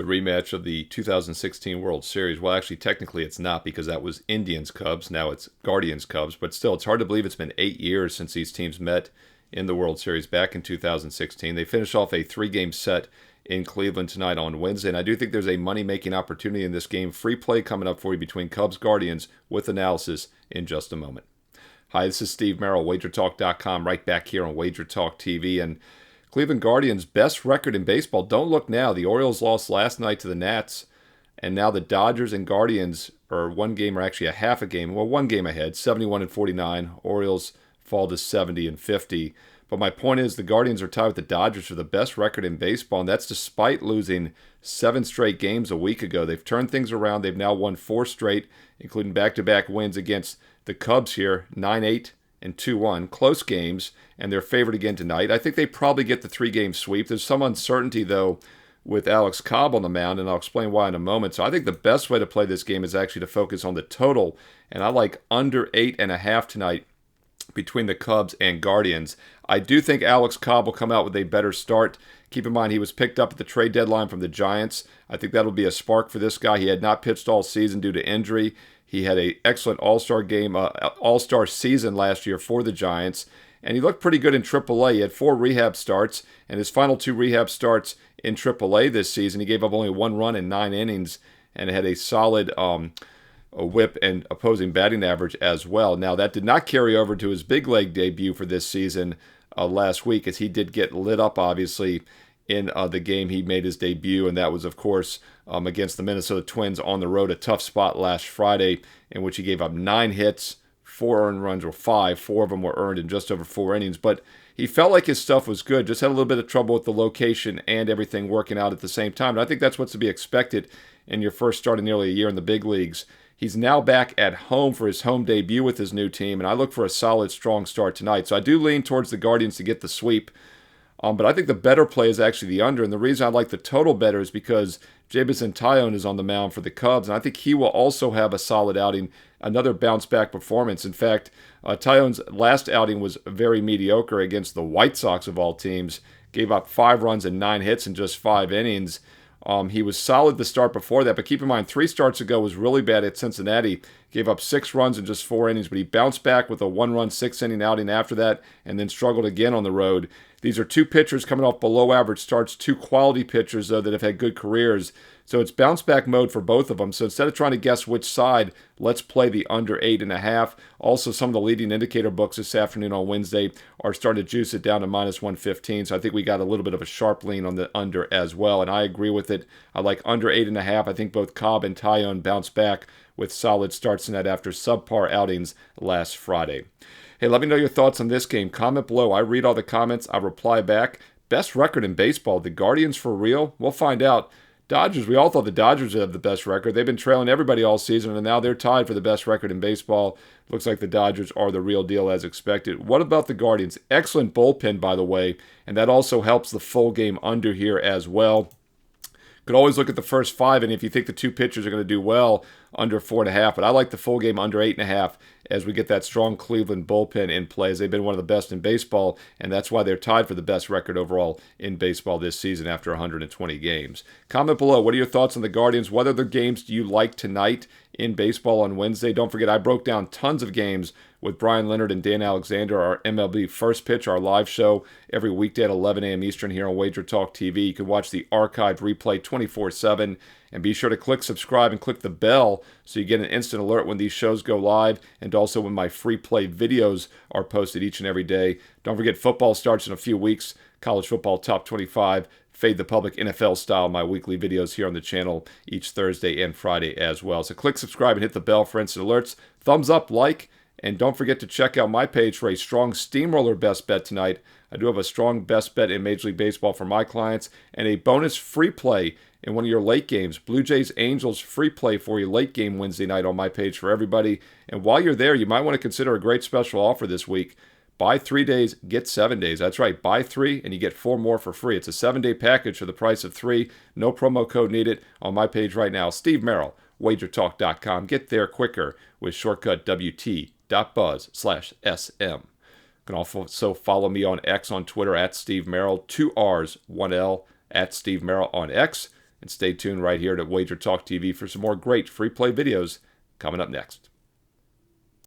The rematch of the 2016 World Series. Well, actually, technically it's not because that was Indians-Cubs. Now it's Guardians-Cubs. But still, it's hard to believe it's been 8 years since these teams met in the World Series back in 2016. They finished off a 3-game set in Cleveland tonight on Wednesday. And I do think there's a money-making opportunity in this game. Free play coming up for you between Cubs-Guardians with analysis in just a moment. Hi, this is Steve Merrill, WagerTalk.com, right back here on WagerTalk TV. And Cleveland Guardians' best record in baseball. Don't look now. The Orioles lost last night to the Nats, and now the Dodgers and Guardians are one game, or actually a half a game. Well, one game ahead, 71-49. Orioles fall to 70-50. But my point is the Guardians are tied with the Dodgers for the best record in baseball, and that's despite losing 7 straight games a week ago. They've turned things around. They've now won 4 straight, including back-to-back wins against the Cubs here, 9-8 and 2-1. Close games, and they're favored again tonight. I think they probably get the 3-game sweep. There's some uncertainty, though, with Alex Cobb on the mound, and I'll explain why in a moment. So I think the best way to play this game is actually to focus on the total, and I like under 8.5 tonight between the Cubs and Guardians. I do think Alex Cobb will come out with a better start. Keep in mind he was picked up at the trade deadline from the Giants. I think that'll be a spark for this guy. He had not pitched all season due to injury. He had an excellent all-star season last year for the Giants, and he looked pretty good in AAA. He had 4 rehab starts, and his final 2 rehab starts in AAA this season, he gave up only 1 run in 9 innings, and had a solid a whip and opposing batting average as well. Now, that did not carry over to his big league debut for this season last week, as he did get lit up, obviously, in the game he made his debut, and that was, of course, against the Minnesota Twins on the road, a tough spot last Friday, in which he gave up 9 hits, 4 earned runs, or 5. 4 of them were earned in just over 4 innings, but he felt like his stuff was good, just had a little bit of trouble with the location and everything working out at the same time, and I think that's what's to be expected in your first start in nearly a year in the big leagues. He's now back at home for his home debut with his new team, and I look for a solid, strong start tonight. So I do lean towards the Guardians to get the sweep. But I think the better play is actually the under. And the reason I like the total better is because Jameson Taillon is on the mound for the Cubs. And I think he will also have a solid outing, another bounce-back performance. In fact, Taillon's last outing was very mediocre against the White Sox of all teams. Gave up 5 runs and 9 hits in just 5 innings. He was solid the start before that, but keep in mind, 3 starts ago was really bad at Cincinnati. Gave up 6 runs in just 4 innings, but he bounced back with a 1-run, 6-inning outing after that, and then struggled again on the road. These are 2 pitchers coming off below-average starts, 2 quality pitchers, though, that have had good careers. So it's bounce-back mode for both of them. So instead of trying to guess which side, let's play the under 8.5. Also, some of the leading indicator books this afternoon on Wednesday are starting to juice it down to -115. So I think we got a little bit of a sharp lean on the under as well, and I agree with it. I like under 8.5. I think both Cobb and Taillon bounce back with solid starts in that after subpar outings last Friday. Hey, let me know your thoughts on this game. Comment below. I read all the comments. I reply back. Best record in baseball. The Guardians for real? We'll find out. Dodgers, we all thought the Dodgers would have the best record. They've been trailing everybody all season, and now they're tied for the best record in baseball. Looks like the Dodgers are the real deal as expected. What about the Guardians? Excellent bullpen, by the way, and that also helps the full game under here as well. Could always look at the first 5, and if you think the 2 pitchers are going to do well, under 4.5. But I like the full game under 8.5 as we get that strong Cleveland bullpen in play, as they've been one of the best in baseball, and that's why they're tied for the best record overall in baseball this season after 120 games. Comment below. What are your thoughts on the Guardians? What other games do you like tonight in baseball on Wednesday? Don't forget, I broke down tons of games with Brian Leonard and Dan Alexander, our MLB First Pitch, our live show, every weekday at 11 a.m. Eastern here on WagerTalk TV. You can watch the archived replay 24/7. And be sure to click subscribe and click the bell so you get an instant alert when these shows go live, and also when my free play videos are posted each and every day. Don't forget, football starts in a few weeks. College football top 25, Fade the Public NFL style, my weekly videos here on the channel each Thursday and Friday as well. So click subscribe and hit the bell for instant alerts. Thumbs up, like, and don't forget to check out my page for a strong steamroller best bet tonight. I do have a strong best bet in Major League Baseball for my clients, and a bonus free play in one of your late games. Blue Jays Angels free play for you late game Wednesday night on my page for everybody. And while you're there, you might want to consider a great special offer this week. Buy 3 days, get 7 days. That's right, buy 3 and you get 4 more for free. It's a 7-day package for the price of 3. No promo code needed on my page right now. Steve Merrill, WagerTalk.com. Get there quicker with shortcut WT.buzz/SM. You can also follow me on X on Twitter at Steve Merrill, 2 R's, 1 L, at Steve Merrill on X. And stay tuned right here to WagerTalk TV for some more great free play videos coming up next.